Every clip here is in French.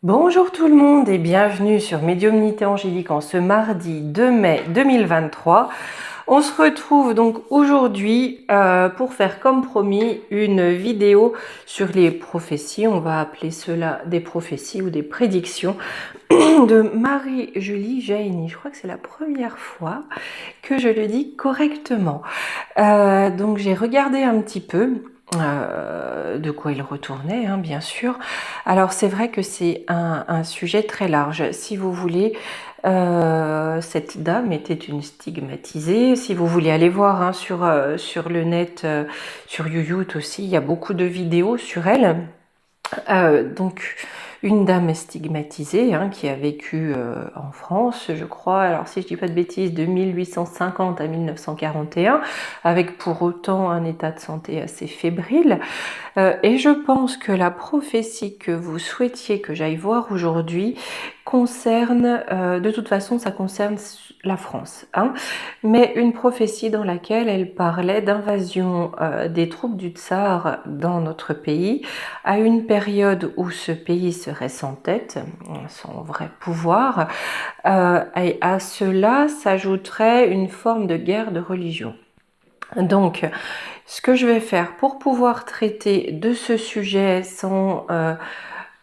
Bonjour tout le monde et bienvenue sur Médiumnité Angélique en ce mardi 2 mai 2023. On se retrouve donc aujourd'hui pour faire comme promis une vidéo sur les prophéties. On va appeler cela des prophéties ou des prédictions de Marie-Julie Jaini. Je crois que c'est la première fois que je le dis correctement. Donc j'ai regardé un petit peu de quoi il retournait, hein, bien sûr. Alors c'est vrai que c'est un sujet très large. Si vous voulez, cette dame était une stigmatisée. Si vous voulez aller voir hein, sur le net, sur YouTube aussi, il y a beaucoup de vidéos sur elle. Donc une dame stigmatisée hein, qui a vécu en France, je crois, alors si je dis pas de bêtises, de 1850 à 1941, avec pour autant un état de santé assez fébrile. Et je pense que la prophétie que vous souhaitiez que j'aille voir aujourd'hui concerne, de toute façon ça concerne la France, hein, mais une prophétie dans laquelle elle parlait d'invasion des troupes du tsar dans notre pays à une période où ce pays serait sans tête, sans vrai pouvoir, et à cela s'ajouterait une forme de guerre de religion. Donc, ce que je vais faire pour pouvoir traiter de ce sujet sans,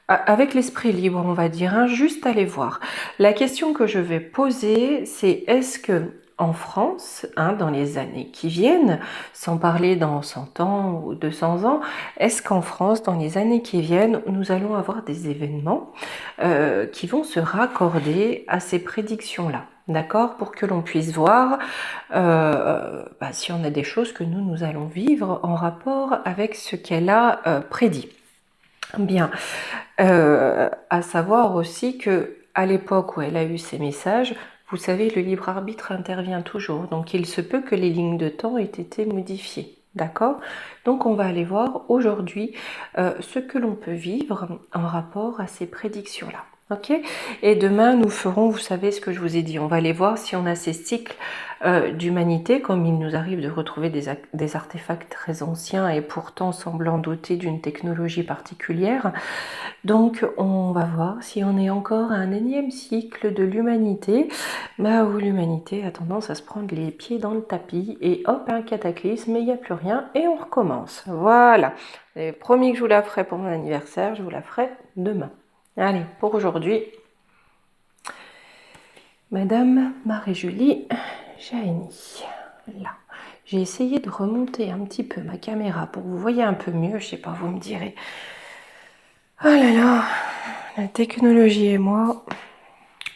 avec l'esprit libre, on va dire, hein, juste aller voir. La question que je vais poser, c'est est-ce que en France, hein, dans les années qui viennent, sans parler dans 100 ans ou 200 ans, est-ce qu'en France, dans les années qui viennent, nous allons avoir des événements qui vont se raccorder à ces prédictions-là? D'accord, pour que l'on puisse voir si on a des choses que nous allons vivre en rapport avec ce qu'elle a prédit. Bien, à savoir aussi que à l'époque où elle a eu ces messages, vous savez, le libre arbitre intervient toujours, donc il se peut que les lignes de temps aient été modifiées. D'accord? Donc on va aller voir aujourd'hui ce que l'on peut vivre en rapport à ces prédictions-là. Ok? Et demain, nous ferons, vous savez ce que je vous ai dit, on va aller voir si on a ces cycles d'humanité, comme il nous arrive de retrouver des artefacts très anciens et pourtant semblant dotés d'une technologie particulière. Donc on va voir si on est encore à un énième cycle de l'humanité, où l'humanité a tendance à se prendre les pieds dans le tapis et hop, un cataclysme, il n'y a plus rien et on recommence. Voilà, j'avais promis que je vous la ferai pour mon anniversaire, je vous la ferai demain. Allez, pour aujourd'hui, Madame Marie-Julie Jaini. Là, j'ai essayé de remonter un petit peu ma caméra pour que vous voyez un peu mieux, je sais pas, vous me direz. Oh là là, la technologie et moi,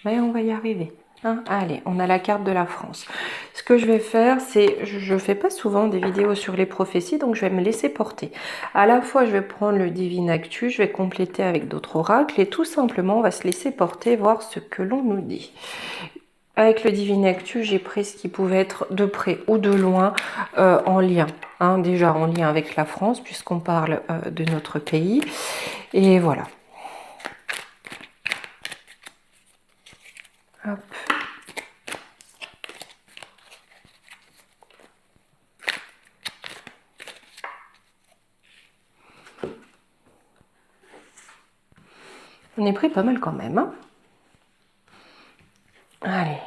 mais on va y arriver. Hein, allez, on a la carte de la France. Ce que je vais faire, c'est, je ne fais pas souvent des vidéos sur les prophéties, donc je vais me laisser porter. À la fois, je vais prendre le Divine Actu, je vais compléter avec d'autres oracles, et tout simplement, on va se laisser porter, voir ce que l'on nous dit. Avec le Divine Actu, j'ai pris ce qui pouvait être de près ou de loin en lien. Hein, déjà en lien avec la France, puisqu'on parle de notre pays. Et voilà. Hop. On est pris pas mal quand même. Hein. Allez,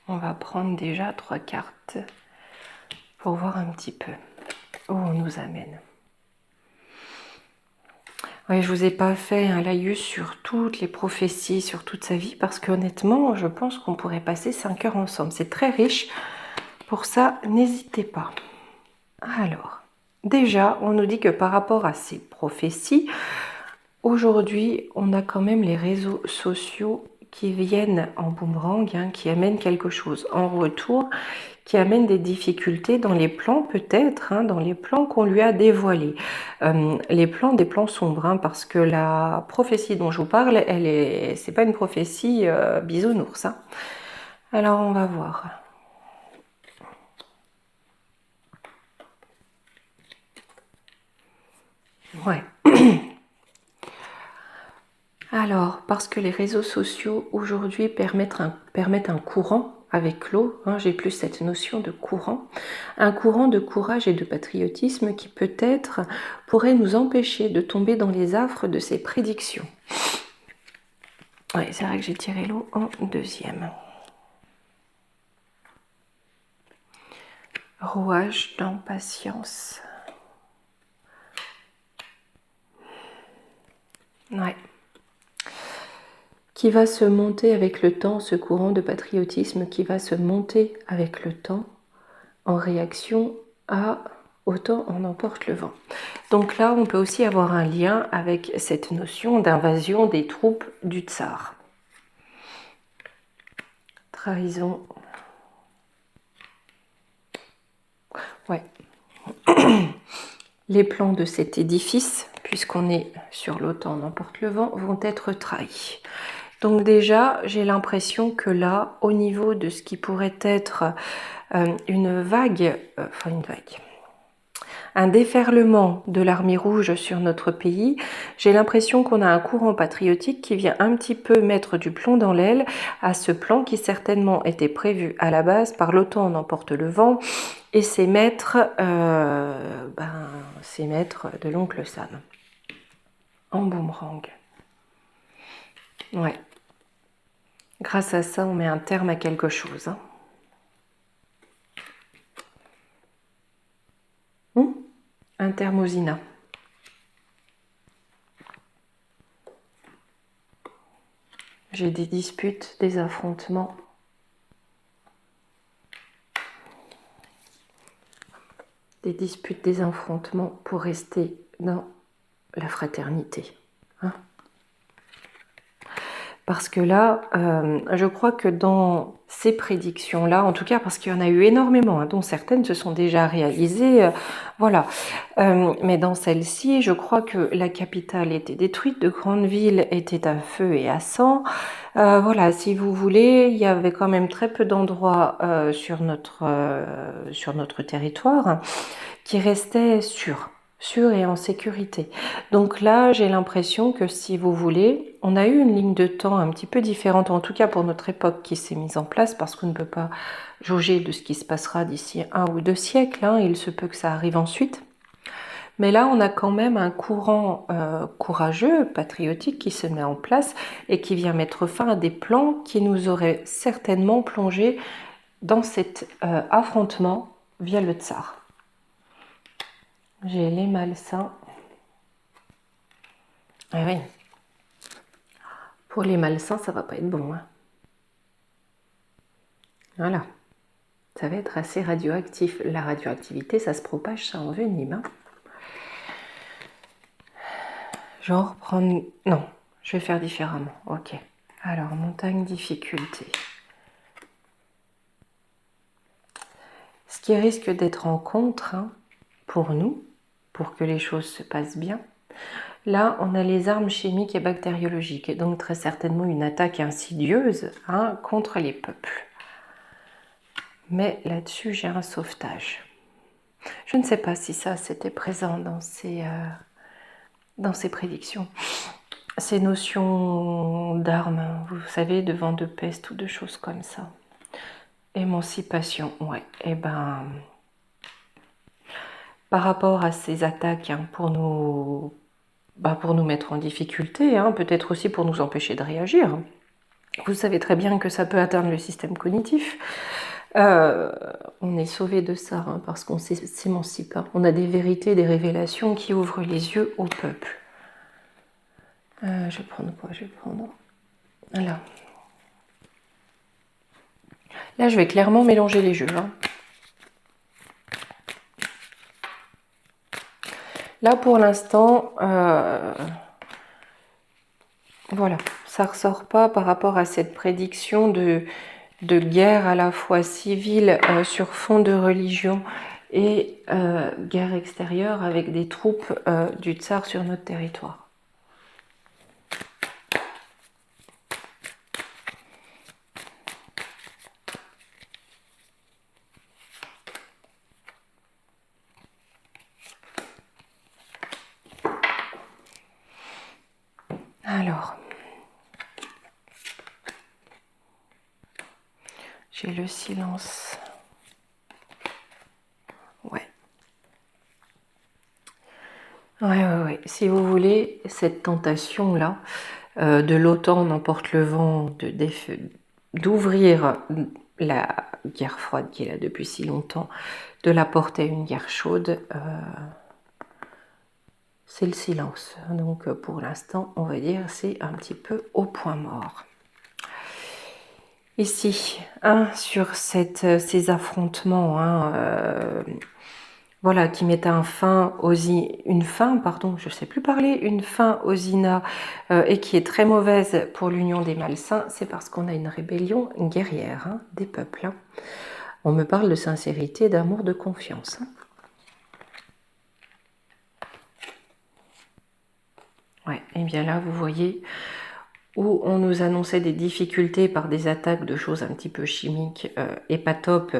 on va prendre déjà 3 cartes pour voir un petit peu où on nous amène. Oui, je vous ai pas fait un laïus sur toutes les prophéties, sur toute sa vie, parce qu'honnêtement, je pense qu'on pourrait passer 5 heures ensemble. C'est très riche. Pour ça, n'hésitez pas. Alors, déjà, on nous dit que par rapport à ces prophéties, aujourd'hui, on a quand même les réseaux sociaux qui viennent en boomerang, hein, qui amènent quelque chose en retour, qui amènent des difficultés dans les plans peut-être, hein, dans les plans qu'on lui a dévoilés. Les plans, des plans sombres, hein, parce que la prophétie dont je vous parle, c'est pas une prophétie bisounours. Hein. Alors on va voir. Ouais. Alors, parce que les réseaux sociaux aujourd'hui permettent un courant avec l'eau, hein, j'ai plus cette notion de courant, un courant de courage et de patriotisme qui peut-être pourrait nous empêcher de tomber dans les affres de ces prédictions. Ouais, c'est vrai que j'ai tiré l'eau en deuxième. Rouage d'impatience. Ouais. Qui va se monter avec le temps, ce courant de patriotisme qui va se monter avec le temps en réaction à autant en emporte le vent. Donc là, on peut aussi avoir un lien avec cette notion d'invasion des troupes du tsar. Trahison. Ouais. Les plans de cet édifice, puisqu'on est sur l'OTAN n'emporte le vent, vont être trahis. Donc déjà, j'ai l'impression que là, au niveau de ce qui pourrait être une vague, un déferlement de l'armée rouge sur notre pays, j'ai l'impression qu'on a un courant patriotique qui vient un petit peu mettre du plomb dans l'aile à ce plan qui certainement était prévu à la base par l'OTAN n'emporte le vent et ses maîtres de l'oncle Sam. En boomerang. Ouais. Grâce à ça, on met un terme à quelque chose. Hein. Un terme aux Ina. J'ai des disputes, des affrontements. Des disputes, des affrontements pour rester dans la fraternité. Hein. Parce que là, je crois que dans ces prédictions-là, en tout cas parce qu'il y en a eu énormément, hein, dont certaines se sont déjà réalisées, voilà. Mais dans celle-ci, je crois que la capitale était détruite, de grandes villes étaient à feu et à sang. Voilà, si vous voulez, il y avait quand même très peu d'endroits sur notre territoire qui restaient sûrs et en sécurité. Donc là, j'ai l'impression que si vous voulez, on a eu une ligne de temps un petit peu différente, en tout cas pour notre époque qui s'est mise en place, parce qu'on ne peut pas jauger de ce qui se passera d'ici 1 ou 2 siècles, hein, il se peut que ça arrive ensuite. Mais là, on a quand même un courant courageux, patriotique qui se met en place et qui vient mettre fin à des plans qui nous auraient certainement plongé dans cet affrontement via le tsar. J'ai les malsains. Ah oui. Pour les malsains, ça va pas être bon. Hein. Voilà. Ça va être assez radioactif. La radioactivité, ça se propage, ça envenime. Hein. Genre prendre... Non, je vais faire différemment. Ok. Alors, montagne, difficulté. Ce qui risque d'être en contre, hein, pour nous, pour que les choses se passent bien. Là, on a les armes chimiques et bactériologiques, et donc très certainement une attaque insidieuse, hein, contre les peuples. Mais là-dessus, j'ai un sauvetage. Je ne sais pas si ça, c'était présent dans ces prédictions. Ces notions d'armes, vous savez, de vent de peste ou de choses comme ça. Émancipation, ouais. Eh ben, par rapport à ces attaques, hein, pour nous mettre en difficulté, hein, peut-être aussi pour nous empêcher de réagir. Vous savez très bien que ça peut atteindre le système cognitif. On est sauvé de ça, hein, parce qu'on s'émancipe. Hein. On a des vérités, des révélations qui ouvrent les yeux au peuple. Je vais prendre quoi? Je vais prendre... Voilà. Là, je vais clairement mélanger les jeux. Hein. Là, pour l'instant, voilà, ça ne ressort pas par rapport à cette prédiction de guerre à la fois civile sur fond de religion et guerre extérieure avec des troupes du tsar sur notre territoire. Alors, j'ai le silence. Ouais. Ouais. Si vous voulez, cette tentation-là, de l'OTAN n'emporte le vent, d'ouvrir la guerre froide qui est là depuis si longtemps, de la porter à une guerre chaude, c'est le silence. Donc pour l'instant, on va dire c'est un petit peu au point mort. Ici, sur ces affrontements, voilà, qui mettent une fin aux INA et qui est très mauvaise pour l'union des malsains, c'est parce qu'on a une rébellion guerrière des peuples. On me parle de sincérité, d'amour, de confiance. Ouais, et bien là, vous voyez où on nous annonçait des difficultés par des attaques de choses un petit peu chimiques et pas top,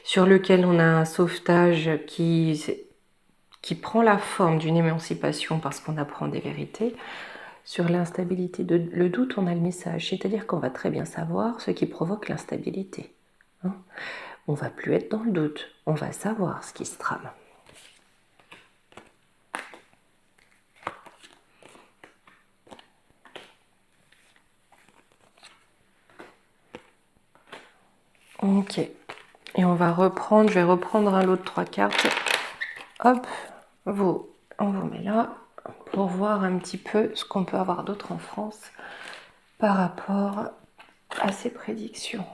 sur lequel on a un sauvetage qui prend la forme d'une émancipation parce qu'on apprend des vérités. Sur l'instabilité, le doute, on a le message, c'est-à-dire qu'on va très bien savoir ce qui provoque l'instabilité. On va plus être dans le doute, on va savoir ce qui se trame. Ok, et on va reprendre, je vais reprendre un lot de 3 cartes. Hop, on vous met là pour voir un petit peu ce qu'on peut avoir d'autre en France par rapport à ces prédictions.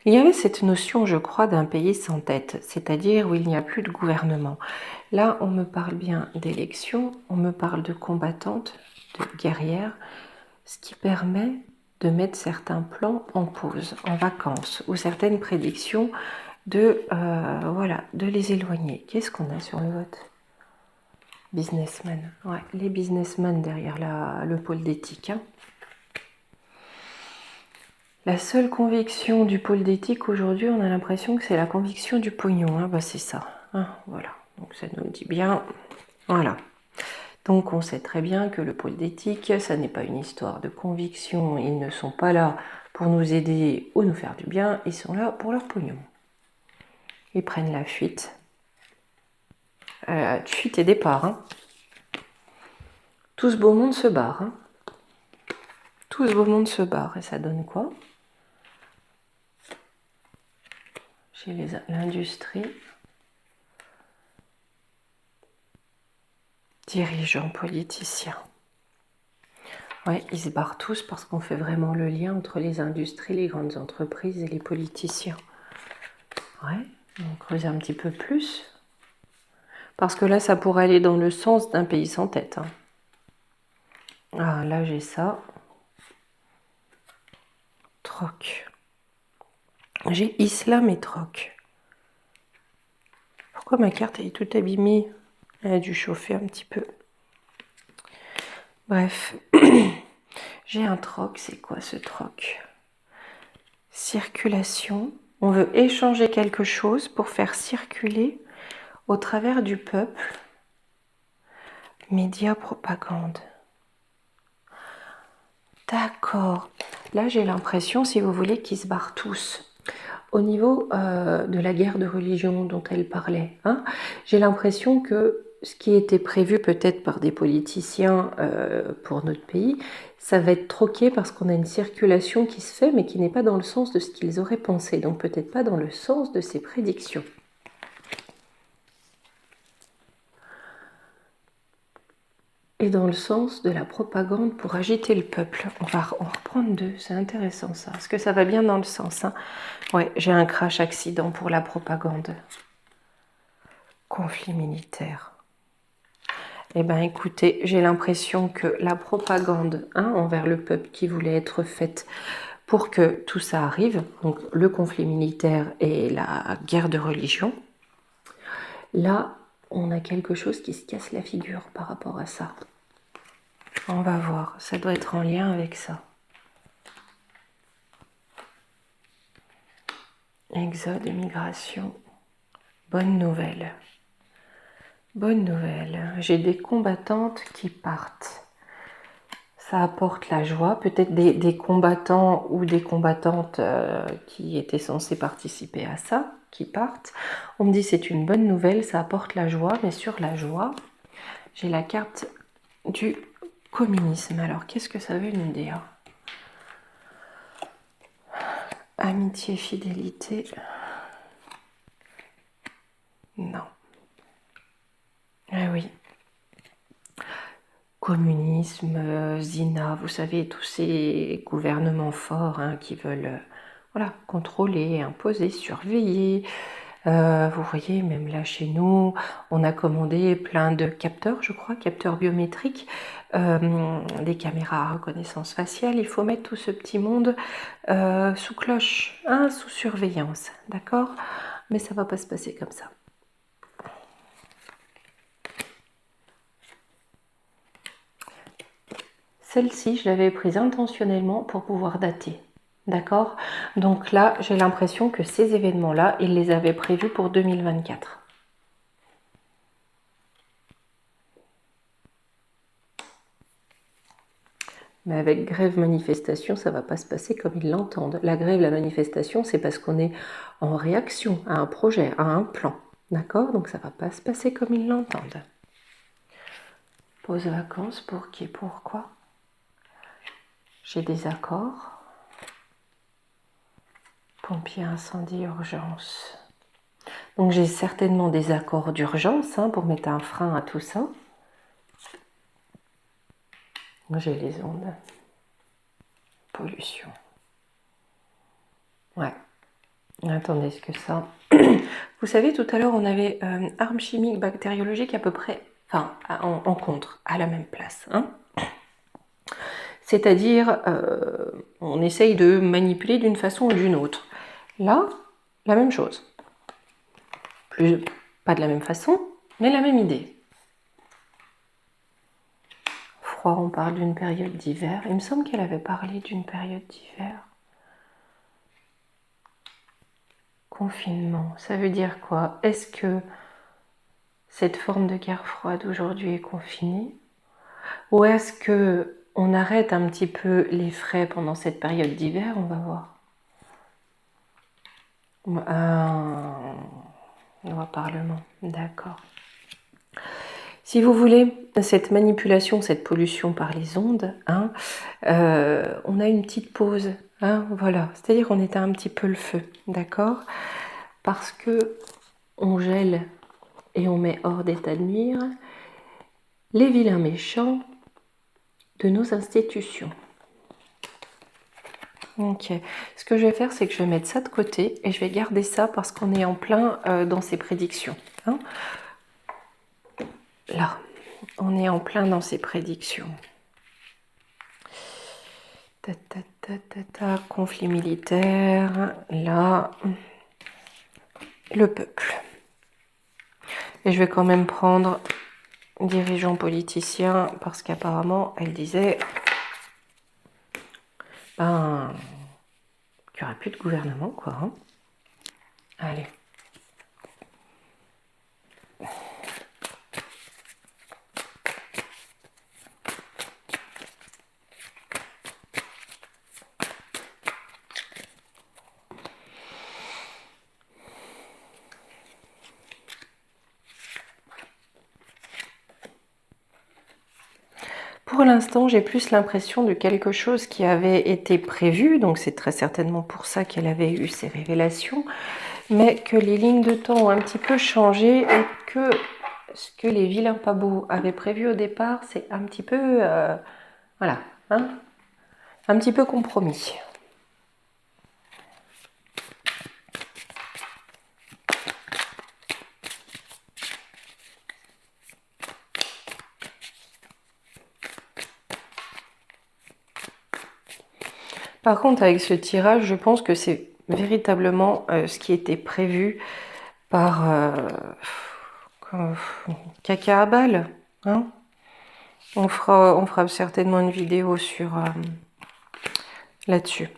Il y avait cette notion, je crois, d'un pays sans tête, c'est-à-dire où il n'y a plus de gouvernement. Là, on me parle bien d'élections, on me parle de combattantes, de guerrières, ce qui permet de mettre certains plans en pause, en vacances, ou certaines prédictions de les éloigner. Qu'est-ce qu'on a sur le vote? Businessmen. Ouais, les businessmen derrière le pôle d'éthique. La seule conviction du pôle d'éthique aujourd'hui, on a l'impression que c'est la conviction du pognon. C'est ça. Voilà. Donc ça nous le dit bien. Voilà. Donc on sait très bien que le pôle d'éthique, ça n'est pas une histoire de conviction. Ils ne sont pas là pour nous aider ou nous faire du bien. Ils sont là pour leur pognon. Ils prennent la fuite. Fuite et départ. Tout ce beau monde se barre. Tout ce beau monde se barre. Et ça donne quoi? Chez l'industrie. Dirigeants, politiciens. Ouais, ils se barrent tous parce qu'on fait vraiment le lien entre les industries, les grandes entreprises et les politiciens. Ouais, on creuse un petit peu plus. Parce que là, ça pourrait aller dans le sens d'un pays sans tête. Ah, là, j'ai ça. Troc. J'ai islam et troc. Pourquoi ma carte est toute abîmée? Elle a dû chauffer un petit peu. Bref. J'ai un troc. C'est quoi ce troc? Circulation. On veut échanger quelque chose pour faire circuler au travers du peuple. Médias, propagande. D'accord. Là, j'ai l'impression, si vous voulez, qu'ils se barrent tous. Au niveau de la guerre de religion dont elle parlait, j'ai l'impression que ce qui était prévu peut-être par des politiciens pour notre pays, ça va être troqué parce qu'on a une circulation qui se fait, mais qui n'est pas dans le sens de ce qu'ils auraient pensé, donc peut-être pas dans le sens de ces prédictions. Et dans le sens de la propagande pour agiter le peuple. On va en reprendre deux, c'est intéressant ça. Est-ce que ça va bien dans le sens Ouais, j'ai un crash accident pour la propagande. Conflit militaire. Eh bien écoutez, j'ai l'impression que la propagande envers le peuple qui voulait être faite pour que tout ça arrive, donc le conflit militaire et la guerre de religion, là on a quelque chose qui se casse la figure par rapport à ça. On va voir, ça doit être en lien avec ça. Exode et migration. Bonne nouvelle. Bonne nouvelle. J'ai des combattantes qui partent. ça apporte la joie. Peut-être des combattants ou des combattantes qui étaient censés participer à ça, qui partent. On me dit c'est une bonne nouvelle, ça apporte la joie, mais sur la joie, j'ai la carte du communisme. Alors, qu'est-ce que ça veut nous dire? Amitié, fidélité. Non. Ah oui. Communisme, Zina, vous savez, tous ces gouvernements forts hein, qui veulent voilà, contrôler, imposer, surveiller. Vous voyez, même là chez nous, on a commandé plein de capteurs, je crois, capteurs biométriques, des caméras à reconnaissance faciale. Il faut mettre tout ce petit monde sous cloche, hein, sous surveillance, d'accord? Mais ça va pas se passer comme ça. Celle-ci, je l'avais prise intentionnellement pour pouvoir dater. D'accord? Donc là, j'ai l'impression que ces événements-là, ils les avaient prévus pour 2024. Mais avec grève manifestation, ça ne va pas se passer comme ils l'entendent. La grève, la manifestation, c'est parce qu'on est en réaction à un projet, à un plan. D'accord? Donc ça ne va pas se passer comme ils l'entendent. Pause vacances, pour qui? Pourquoi? J'ai des accords. Pompiers, incendie, urgence. Donc j'ai certainement des accords d'urgence hein, pour mettre un frein à tout ça. J'ai les ondes. Pollution. Ouais. Attendez, est-ce que ça... Vous savez, tout à l'heure, on avait armes chimiques, bactériologiques à peu près, enfin, en contre, à la même place. Hein, c'est-à-dire, on essaye de manipuler d'une façon ou d'une autre. Là, la même chose. Plus, pas de la même façon, mais la même idée. Froid, on parle d'une période d'hiver. Il me semble qu'elle avait parlé d'une période d'hiver. Confinement, ça veut dire quoi? Est-ce que cette forme de guerre froide aujourd'hui est confinée? Ou est-ce que on arrête un petit peu les frais pendant cette période d'hiver? On va voir. Loi Parlement, d'accord. Si vous voulez, cette manipulation, cette pollution par les ondes, hein, on a une petite pause. Hein, voilà, c'est-à-dire qu'on éteint un petit peu le feu, d'accord? Parce que on gèle et on met hors d'état de nuire les vilains méchants de nos institutions. Ok, ce que je vais faire, c'est que je vais mettre ça de côté et je vais garder ça parce qu'on est en plein dans ces prédictions. Hein, là, on est en plein dans ces prédictions. Conflit militaire, là, le peuple. Et je vais quand même prendre dirigeants politiciens parce qu'apparemment, elle disait ben, qu'il n'y aurait plus de gouvernement, quoi. Hein. Allez. Pour l'instant, j'ai plus l'impression de quelque chose qui avait été prévu, donc c'est très certainement pour ça qu'elle avait eu ces révélations, mais que les lignes de temps ont un petit peu changé et que ce que les vilains pas beaux avaient prévu au départ, c'est un petit peu, voilà, hein, un petit peu compromis. Par contre, avec ce tirage, je pense que c'est véritablement ce qui était prévu par caca à balles. Hein, on fera certainement une vidéo sur là-dessus.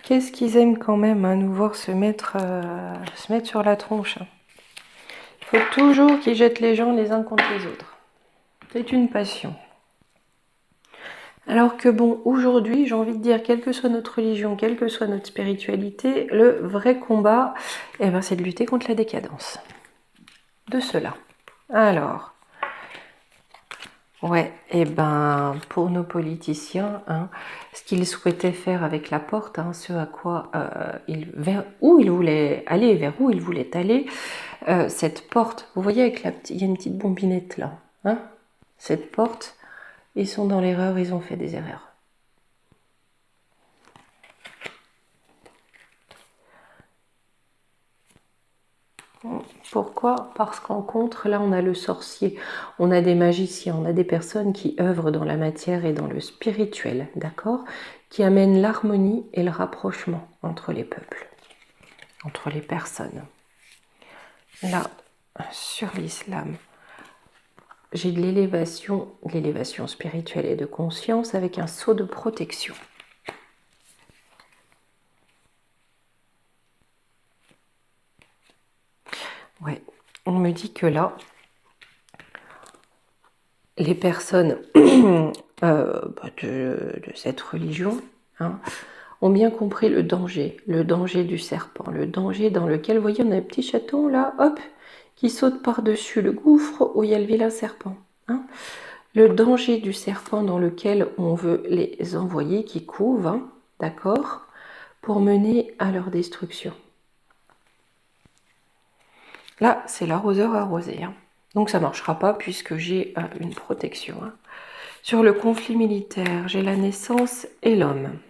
Qu'est-ce qu'ils aiment quand même, hein, nous voir se mettre sur la tronche. Il faut toujours qu'ils jettent les gens les uns contre les autres. C'est une passion. Alors que bon, aujourd'hui, j'ai envie de dire, quelle que soit notre religion, quelle que soit notre spiritualité, le vrai combat, eh ben, c'est de lutter contre la décadence. De cela. Alors, ouais, et ben pour nos politiciens, hein, ce qu'ils souhaitaient faire avec la porte, hein, ce à quoi vers où ils voulaient aller, cette porte, vous voyez il y a une petite bombinette là, hein, cette porte, ils sont dans l'erreur, ils ont fait des erreurs. Pourquoi? Parce qu'en contre, là, on a le sorcier, on a des magiciens, on a des personnes qui œuvrent dans la matière et dans le spirituel, d'accord? Qui amènent l'harmonie et le rapprochement entre les peuples, entre les personnes. Là, sur l'islam, j'ai de l'élévation spirituelle et de conscience avec un sceau de protection. Ouais, on me dit que là, les personnes de cette religion, hein, ont bien compris le danger du serpent, le danger dans lequel, vous voyez, on a un petit chaton là, hop, qui saute par-dessus le gouffre où il y a le vilain serpent. Hein. Le danger du serpent dans lequel on veut les envoyer, qui couvent, hein, d'accord, pour mener à leur destruction. Là, c'est l'arroseur arrosé. Hein. Donc ça ne marchera pas puisque j'ai une protection. Hein. Sur le conflit militaire, j'ai la naissance et l'homme.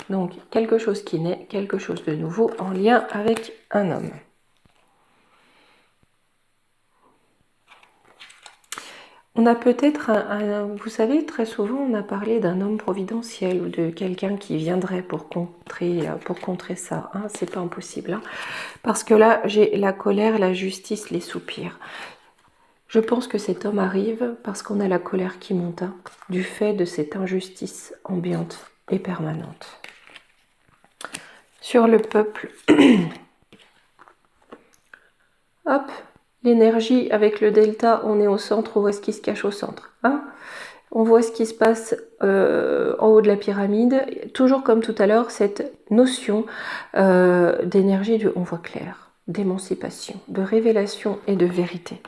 Donc, quelque chose qui naît, quelque chose de nouveau en lien avec un homme. On a peut-être vous savez, très souvent, on a parlé d'un homme providentiel ou de quelqu'un qui viendrait pour contrer ça. Hein, c'est pas impossible. Hein, parce que là, j'ai la colère, la justice, les soupirs. Je pense que cet homme arrive parce qu'on a la colère qui monte, hein, du fait de cette injustice ambiante et permanente. Sur le peuple, hop, l'énergie avec le delta, on est au centre, on voit ce qui se cache au centre. Hein, on voit ce qui se passe en haut de la pyramide. Toujours comme tout à l'heure, cette notion d'énergie du on voit clair, d'émancipation, de révélation et de vérité.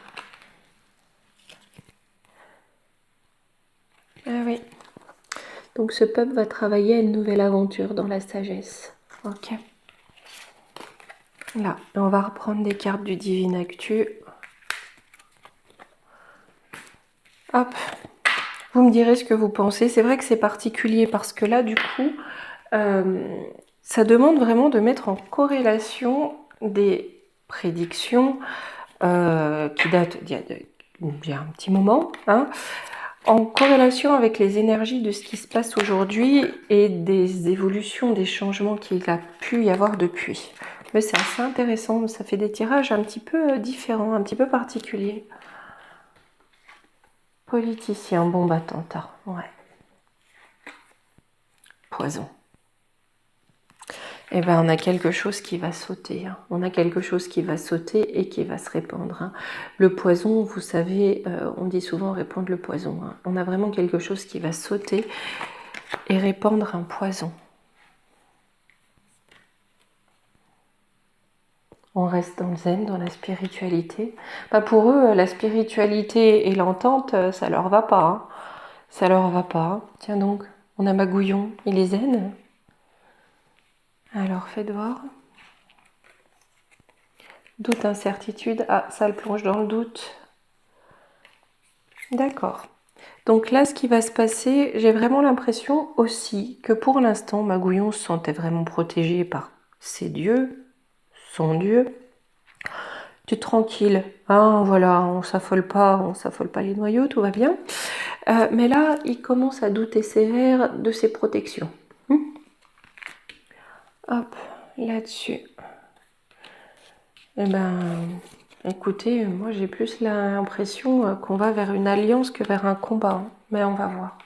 Ah oui. Donc ce peuple va travailler à une nouvelle aventure dans la sagesse. Ok. Là, on va reprendre des cartes du Divin Actu. Hop. Vous me direz ce que vous pensez. C'est vrai que c'est particulier parce que là, du coup, ça demande vraiment de mettre en corrélation des prédictions qui datent d'il y a un petit moment, hein, en corrélation avec les énergies de ce qui se passe aujourd'hui et des évolutions, des changements qu'il a pu y avoir depuis. Mais c'est assez intéressant, ça fait des tirages un petit peu différents, un petit peu particuliers. Politicien, bombe attentat, ouais. Poison. Eh bien, on a quelque chose qui va sauter. Hein. On a quelque chose qui va sauter et qui va se répandre. Hein. Le poison, vous savez, on dit souvent répandre le poison. Hein. On a vraiment quelque chose qui va sauter et répandre un poison. On reste dans le zen, dans la spiritualité. Bah pour eux, la spiritualité et l'entente, ça leur va pas. Hein. Ça leur va pas. Tiens donc, on a Magouillon, il est zen. Alors, faites voir. Doute, incertitude. Ah, ça le plonge dans le doute. D'accord. Donc là, ce qui va se passer, j'ai vraiment l'impression aussi que pour l'instant, Magouillon se sentait vraiment protégé par ses dieux, son dieu. Tu es tranquille, hein, voilà, on s'affole pas les noyaux, tout va bien. Mais là, il commence à douter sévère de ses protections. Hop, là-dessus. Eh ben, écoutez, moi j'ai plus l'impression qu'on va vers une alliance que vers un combat, hein, mais on va voir.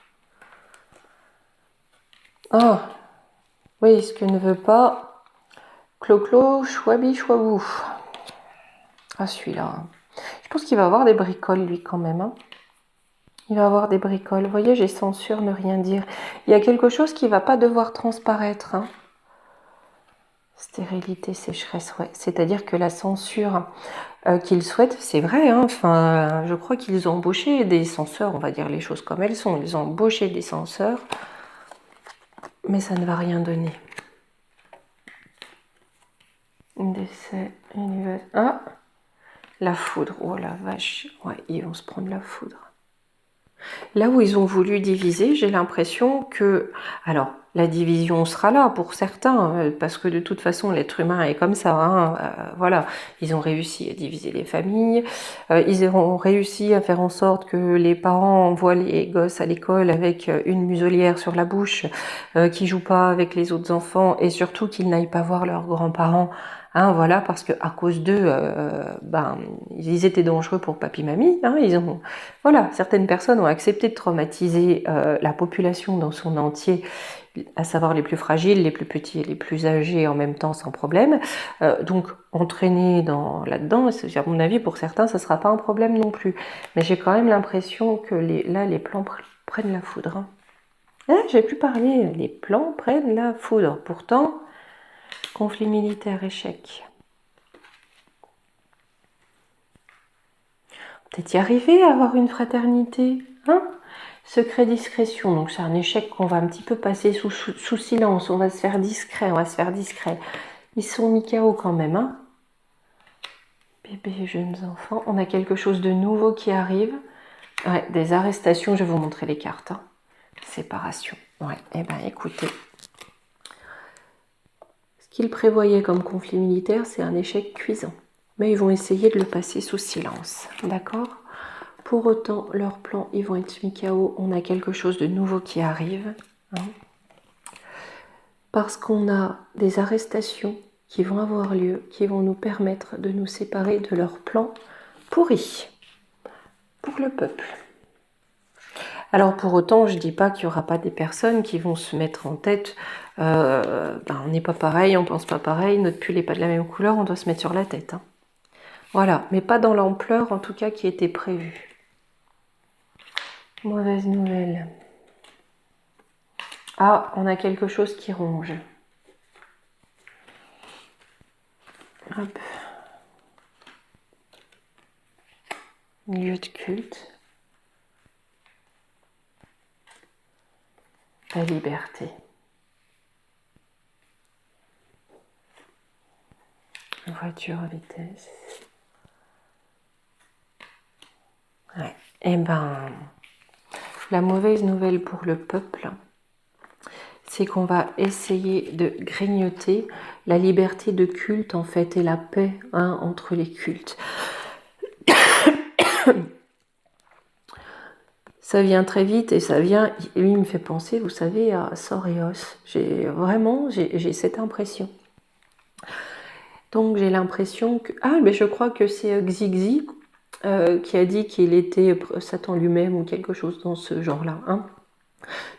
Ah, oui, ce que ne veut pas Clo-Clo, Chouabi, Chouabou. Ah, celui-là. Je pense qu'il va avoir des bricoles, lui, quand même. Hein. Il va avoir des bricoles. Vous voyez, j'ai censure, ne rien dire. Il y a quelque chose qui ne va pas devoir transparaître. Hein. Stérilité, sécheresse, ouais. C'est-à-dire que la censure qu'ils souhaitent, c'est vrai. Hein. Enfin, je crois qu'ils ont embauché des censeurs, on va dire les choses comme elles sont. Ils ont embauché des censeurs, mais ça ne va rien donner. Décès, univers. Ah, la foudre. Oh la vache. Ouais, ils vont se prendre la foudre. Là où ils ont voulu diviser, j'ai l'impression que... Alors, la division sera là pour certains, parce que de toute façon, l'être humain est comme ça. Hein, voilà, ils ont réussi à diviser les familles, ils ont réussi à faire en sorte que les parents envoient les gosses à l'école avec une muselière sur la bouche, qu'ils jouent pas avec les autres enfants, et surtout qu'ils n'aillent pas voir leurs grands-parents. Hein, voilà, parce que à cause d'eux, ils étaient dangereux pour papy-mamie. Hein, voilà, certaines personnes ont accepté de traumatiser la population dans son entier, à savoir les plus fragiles, les plus petits et les plus âgés en même temps sans problème. Donc entraîner là-dedans, à mon avis, pour certains, ça ne sera pas un problème non plus. Mais j'ai quand même l'impression que les plans prennent la foudre. Hein. J'ai plus parlé, les plans prennent la foudre. Pourtant, conflit militaire, échec. Peut-être y arriver à avoir une fraternité, hein? Secret discrétion, donc c'est un échec qu'on va un petit peu passer sous silence, on va se faire discret, on va se faire discret. Ils sont mis KO quand même, hein? Bébés, jeunes enfants, on a quelque chose de nouveau qui arrive. Ouais, des arrestations, je vais vous montrer les cartes. Hein. Séparation. Ouais, eh ben écoutez. Ce qu'ils prévoyaient comme conflit militaire, c'est un échec cuisant. Mais ils vont essayer de le passer sous silence, d'accord? Pour autant, leurs plans, ils vont être mis KO. On a quelque chose de nouveau qui arrive. Hein, parce qu'on a des arrestations qui vont avoir lieu, qui vont nous permettre de nous séparer de leurs plans pourris pour le peuple. Alors pour autant, je ne dis pas qu'il n'y aura pas des personnes qui vont se mettre en tête on n'est pas pareil, on pense pas pareil, notre pull n'est pas de la même couleur, on doit se mettre sur la tête. Hein. Voilà, mais pas dans l'ampleur en tout cas qui était prévue. Mauvaise nouvelle. Ah, on a quelque chose qui ronge. Hop. Lieu de culte. La liberté. Voiture à vitesse. Ouais. Eh ben, la mauvaise nouvelle pour le peuple, c'est qu'on va essayer de grignoter la liberté de culte en fait et la paix entre les cultes. Ça vient très vite et ça vient, lui il me fait penser, vous savez, à Soreos. J'ai cette impression. Donc j'ai l'impression que... Ah, mais je crois que c'est Xigzi qui a dit qu'il était Satan lui-même ou quelque chose dans ce genre-là. Hein.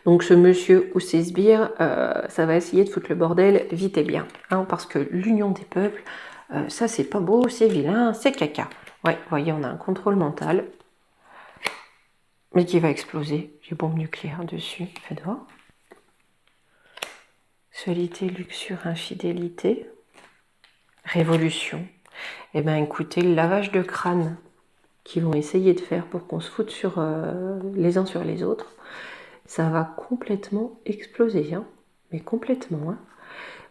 Donc ce monsieur ou ses sbires, ça va essayer de foutre le bordel vite et bien. Hein, parce que l'union des peuples, ça c'est pas beau, c'est vilain, c'est caca. Ouais, vous voyez, on a un contrôle mental. Mais qui va exploser. J'ai bombe nucléaire dessus. Faites voir. Sexualité, luxure, infidélité. Révolution. Eh bien écoutez, le lavage de crâne qu'ils vont essayer de faire pour qu'on se foute les uns sur les autres, ça va complètement exploser. Hein. Mais complètement. Hein.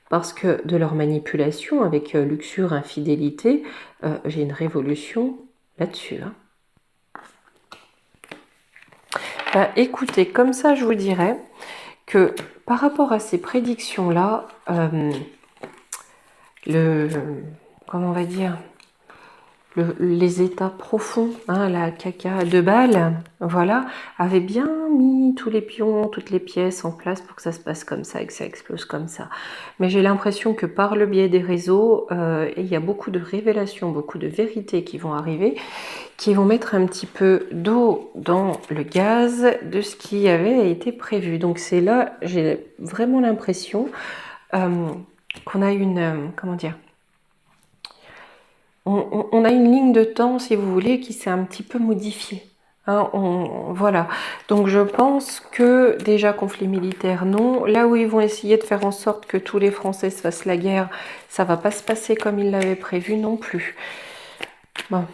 Parce que de leur manipulation avec luxure, infidélité, j'ai une révolution là-dessus. Hein. Écoutez, comme ça je vous dirais que par rapport à ces comment on va dire, les états profonds, hein, la caca à 2 balles, voilà, avait bien mis tous les pions, toutes les pièces en place pour que ça se passe comme ça et que ça explose comme ça. Mais j'ai l'impression que par le biais des réseaux, il y a beaucoup de révélations, beaucoup de vérités qui vont arriver, qui vont mettre un petit peu d'eau dans le gaz de ce qui avait été prévu. Donc c'est là, j'ai vraiment l'impression qu'on a une, comment dire, on a une ligne de temps, si vous voulez, qui s'est un petit peu modifiée. Hein, voilà. Donc je pense que déjà conflit militaire, non. Là où ils vont essayer de faire en sorte que tous les Français se fassent la guerre, ça va pas se passer comme ils l'avaient prévu non plus. Bon.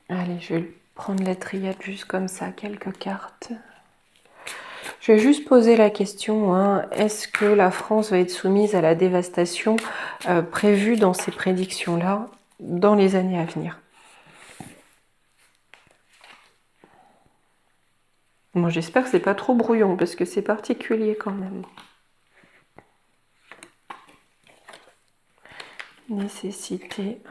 Allez, je vais prendre la triade juste comme ça, quelques cartes. Je vais juste poser la question, hein, est-ce que la France va être soumise à la dévastation prévue dans ces prédictions-là dans les années à venir? Moi, j'espère que c'est pas trop brouillon, parce que c'est particulier quand même. Nécessité.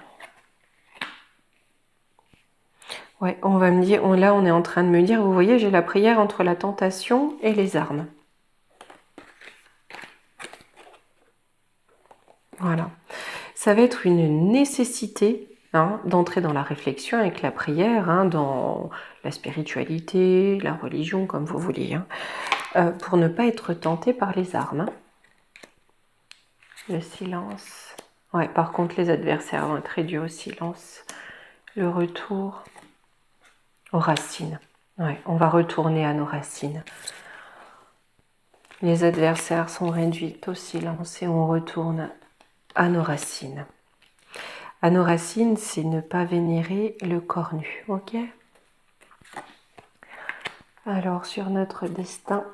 Ouais, on va me dire, là on est en train de me dire, vous voyez, j'ai la prière entre la tentation et les armes. Voilà. Ça va être une nécessité hein, d'entrer dans la réflexion avec la prière, hein, dans la spiritualité, la religion, comme vous voulez, hein, pour ne pas être tenté par les armes. Hein. Le silence. Ouais, par contre, les adversaires vont être réduits au silence. Le retour aux racines. Ouais, on va retourner à nos racines. Les adversaires sont réduits au silence et on retourne à nos racines. À nos racines, c'est ne pas vénérer le corps nu, ok? Alors, sur notre destin,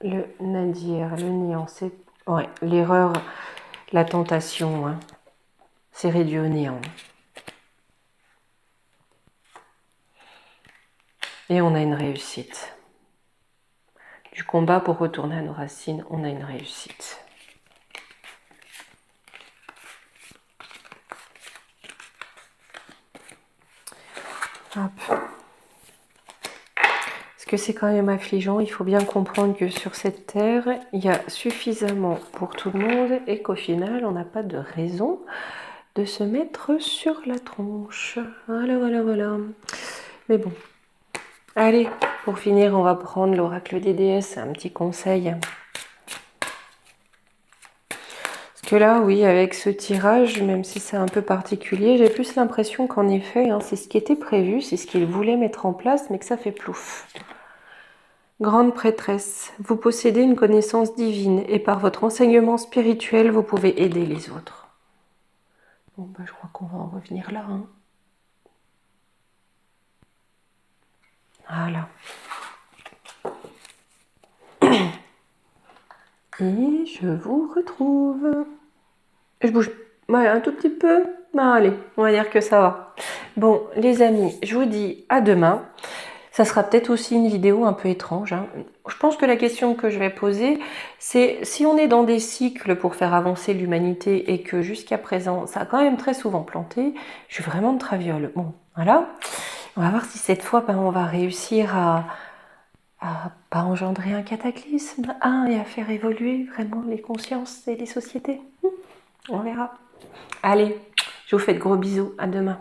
le nadir, le néant, c'est... Ouais, l'erreur, la tentation, hein, c'est réduit au néant. Et on a une réussite. Du combat pour retourner à nos racines, on a une réussite. Hop. Parce que c'est quand même affligeant, il faut bien comprendre que sur cette terre, il y a suffisamment pour tout le monde et qu'au final, on n'a pas de raison de se mettre sur la tronche. Voilà, voilà, voilà. Mais bon. Allez, pour finir, on va prendre l'oracle des déesses, un petit conseil. Parce que là, oui, avec ce tirage, même si c'est un peu particulier, j'ai plus l'impression qu'en effet, hein, c'est ce qui était prévu, c'est ce qu'ils voulaient mettre en place, mais que ça fait plouf. Grande prêtresse, vous possédez une connaissance divine et par votre enseignement spirituel, vous pouvez aider les autres. Bon, bah, je crois qu'on va en revenir là. Hein. Voilà. Et je vous retrouve. Je bouge ouais, un tout petit peu. Ben, allez, on va dire que ça va. Bon, les amis, je vous dis à demain. Ça sera peut-être aussi une vidéo un peu étrange. Hein. Je pense que la question que je vais poser, c'est si on est dans des cycles pour faire avancer l'humanité et que jusqu'à présent, ça a quand même très souvent planté, je suis vraiment de traviole. Bon, voilà. On va voir si cette fois, ben, on va réussir à pas engendrer un cataclysme et à faire évoluer vraiment les consciences et les sociétés. On verra. Allez, je vous fais de gros bisous. À demain.